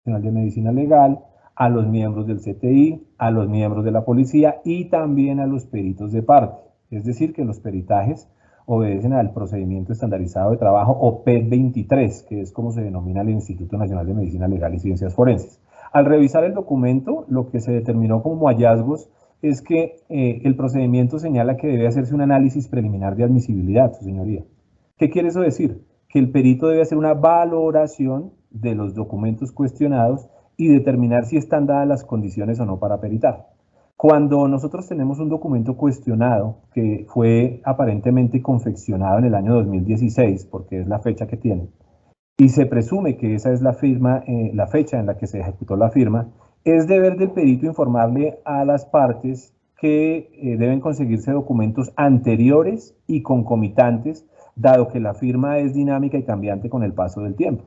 Nacional de Medicina Legal, a los miembros del CTI, a los miembros de la policía y también a los peritos de parte. Es decir, que los peritajes obedecen al procedimiento estandarizado de trabajo o PET 23, que es como se denomina el Instituto Nacional de Medicina Legal y Ciencias Forenses. Al revisar el documento, lo que se determinó como hallazgos es que el procedimiento señala que debe hacerse un análisis preliminar de admisibilidad, su señoría. ¿Qué quiere eso decir? Que el perito debe hacer una valoración de los documentos cuestionados y determinar si están dadas las condiciones o no para peritar. Cuando nosotros tenemos un documento cuestionado que fue aparentemente confeccionado en el año 2016, porque es la fecha que tiene, y se presume que esa es la firma, la fecha en la que se ejecutó la firma, es deber del perito informarle a las partes que deben conseguirse documentos anteriores y concomitantes, dado que la firma es dinámica y cambiante con el paso del tiempo.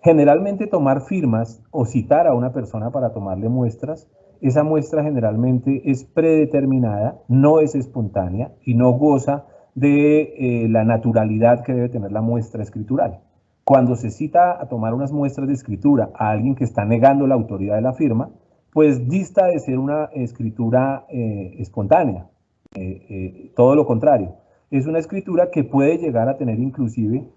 Generalmente tomar firmas o citar a una persona para tomarle muestras, esa muestra generalmente es predeterminada, no es espontánea y no goza de la naturalidad que debe tener la muestra escritural. Cuando se cita a tomar unas muestras de escritura a alguien que está negando la autoridad de la firma, pues dista de ser una escritura espontánea, todo lo contrario. Es una escritura que puede llegar a tener inclusive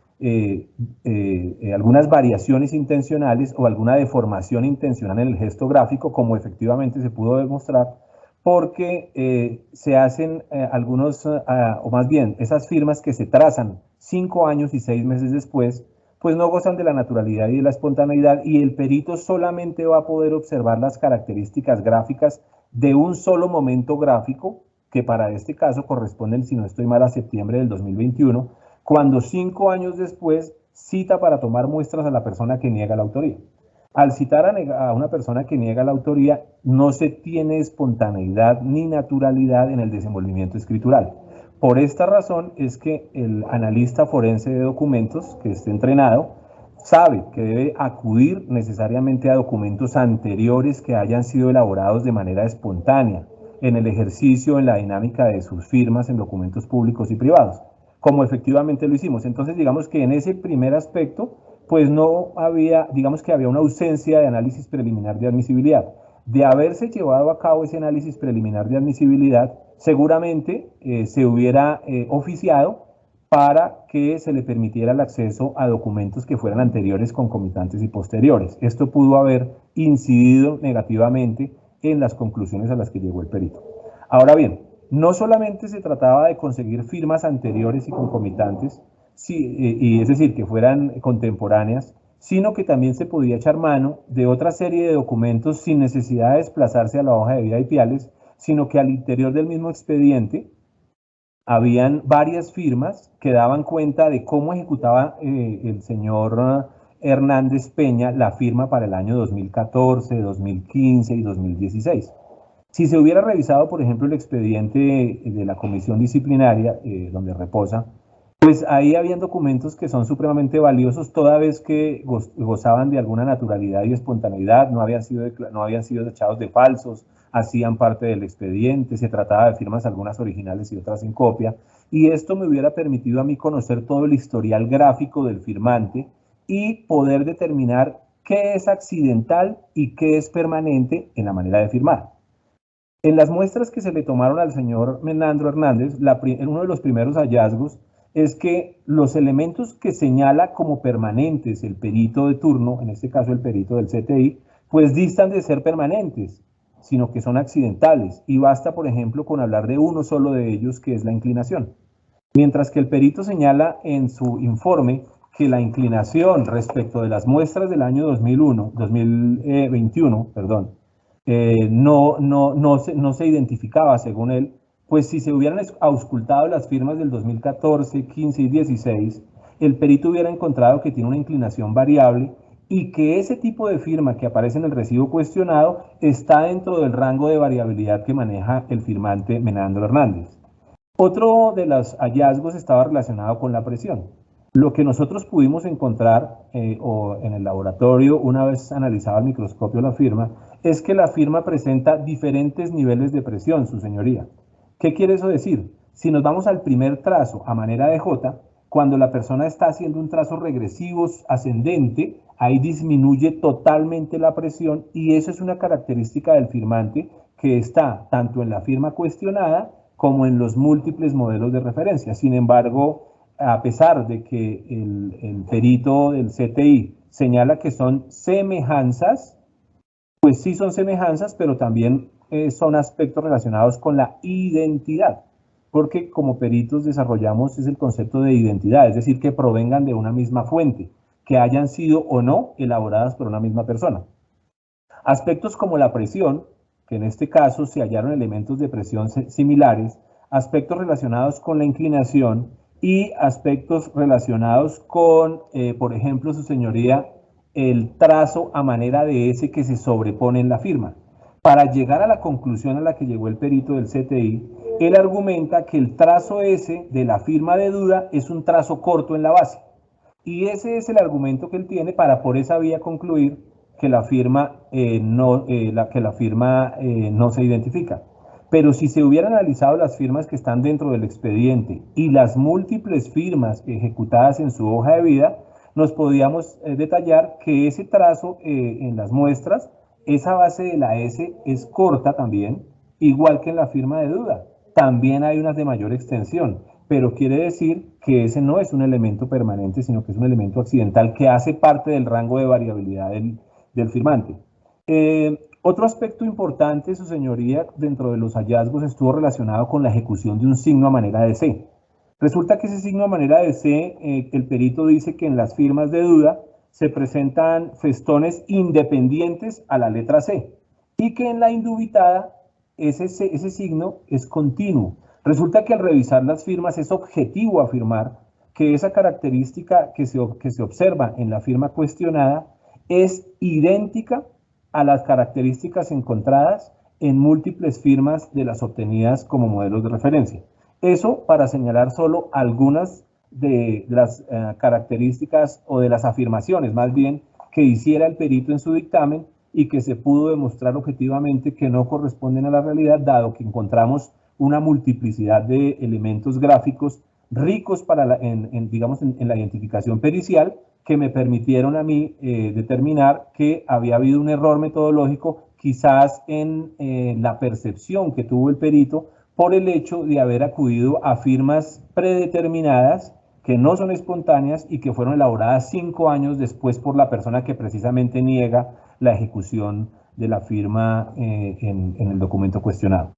algunas variaciones intencionales o alguna deformación intencional en el gesto gráfico, como efectivamente se pudo demostrar, porque se hacen algunos, o más bien, esas firmas que se trazan 5 años y 6 meses después, pues no gozan de la naturalidad y de la espontaneidad, y el perito solamente va a poder observar las características gráficas de un solo momento gráfico, que para este caso corresponden, si no estoy mal, a septiembre del 2021, cuando 5 años después cita para tomar muestras a la persona que niega la autoría. Al citar a una persona que niega la autoría, no se tiene espontaneidad ni naturalidad en el desenvolvimiento escritural. Por esta razón es que el analista forense de documentos que esté entrenado sabe que debe acudir necesariamente a documentos anteriores que hayan sido elaborados de manera espontánea en el ejercicio, en la dinámica de sus firmas en documentos públicos y privados, como efectivamente lo hicimos. Entonces, digamos que en ese primer aspecto, pues no había, digamos que había una ausencia de análisis preliminar de admisibilidad. De haberse llevado a cabo ese análisis preliminar de admisibilidad, seguramente se hubiera oficiado para que se le permitiera el acceso a documentos que fueran anteriores, concomitantes y posteriores. Esto pudo haber incidido negativamente en las conclusiones a las que llegó el perito. Ahora bien, no solamente se trataba de conseguir firmas anteriores y concomitantes, y es decir, que fueran contemporáneas, sino que también se podía echar mano de otra serie de documentos sin necesidad de desplazarse a la hoja de vida y piales, sino que al interior del mismo expediente habían varias firmas que daban cuenta de cómo ejecutaba el señor Hernández Peña la firma para el año 2014, 2015 y 2016. Si se hubiera revisado, por ejemplo, el expediente de la comisión disciplinaria, donde reposa, pues ahí habían documentos que son supremamente valiosos, toda vez que gozaban de alguna naturalidad y espontaneidad, no habían sido echados de falsos, hacían parte del expediente, se trataba de firmas algunas originales y otras en copia, y esto me hubiera permitido a mí conocer todo el historial gráfico del firmante y poder determinar qué es accidental y qué es permanente en la manera de firmar. En las muestras que se le tomaron al señor Menandro Hernández, uno de los primeros hallazgos es que los elementos que señala como permanentes el perito de turno, en este caso el perito del CTI, pues distan de ser permanentes, sino que son accidentales, y basta, por ejemplo, con hablar de uno solo de ellos, que es la inclinación. Mientras que el perito señala en su informe que la inclinación respecto de las muestras del año 2021, no se identificaba, según él, pues si se hubieran auscultado las firmas del 2014, 15 y 16, el perito hubiera encontrado que tiene una inclinación variable y que ese tipo de firma que aparece en el recibo cuestionado está dentro del rango de variabilidad que maneja el firmante Menandro Hernández. Otro de los hallazgos estaba relacionado con la presión. Lo que nosotros pudimos encontrar o en el laboratorio, una vez analizado al microscopio la firma, es que la firma presenta diferentes niveles de presión, su señoría. ¿Qué quiere eso decir? Si nos vamos al primer trazo a manera de J, cuando la persona está haciendo un trazo regresivo ascendente, ahí disminuye totalmente la presión y eso es una característica del firmante que está tanto en la firma cuestionada como en los múltiples modelos de referencia. Sin embargo, a pesar de que el perito del CTI señala que son semejanzas, pues sí son semejanzas, pero también son aspectos relacionados con la identidad, porque como peritos desarrollamos el concepto de identidad, es decir, que provengan de una misma fuente, que hayan sido o no elaboradas por una misma persona. Aspectos como la presión, que en este caso se hallaron elementos de presión similares, aspectos relacionados con la inclinación y aspectos relacionados con, por ejemplo, su señoría, el trazo a manera de S que se sobrepone en la firma. Para llegar a la conclusión a la que llegó el perito del CTI, él argumenta que el trazo S de la firma de duda es un trazo corto en la base. Y ese es el argumento que él tiene para por esa vía concluir que la firma, no se identifica. Pero si se hubieran analizado las firmas que están dentro del expediente y las múltiples firmas ejecutadas en su hoja de vida, nos podíamos detallar que ese trazo en las muestras, esa base de la S es corta también, igual que en la firma de duda. También hay unas de mayor extensión, pero quiere decir que ese no es un elemento permanente, sino que es un elemento accidental que hace parte del rango de variabilidad del firmante. Otro aspecto importante, su señoría, dentro de los hallazgos estuvo relacionado con la ejecución de un signo a manera de C. Resulta que ese signo a manera de C, el perito dice que en las firmas de duda se presentan festones independientes a la letra C y que en la indubitada ese signo es continuo. Resulta que al revisar las firmas es objetivo afirmar que esa característica que se observa en la firma cuestionada es idéntica a las características encontradas en múltiples firmas de las obtenidas como modelos de referencia. Eso para señalar solo algunas de las características o de las afirmaciones, más bien, que hiciera el perito en su dictamen y que se pudo demostrar objetivamente que no corresponden a la realidad, dado que encontramos una multiplicidad de elementos gráficos ricos para digamos, en la identificación pericial, que me permitieron a mí determinar que había habido un error metodológico, quizás en la percepción que tuvo el perito por el hecho de haber acudido a firmas predeterminadas que no son espontáneas y que fueron elaboradas 5 años después por la persona que precisamente niega la ejecución de la firma en el documento cuestionado.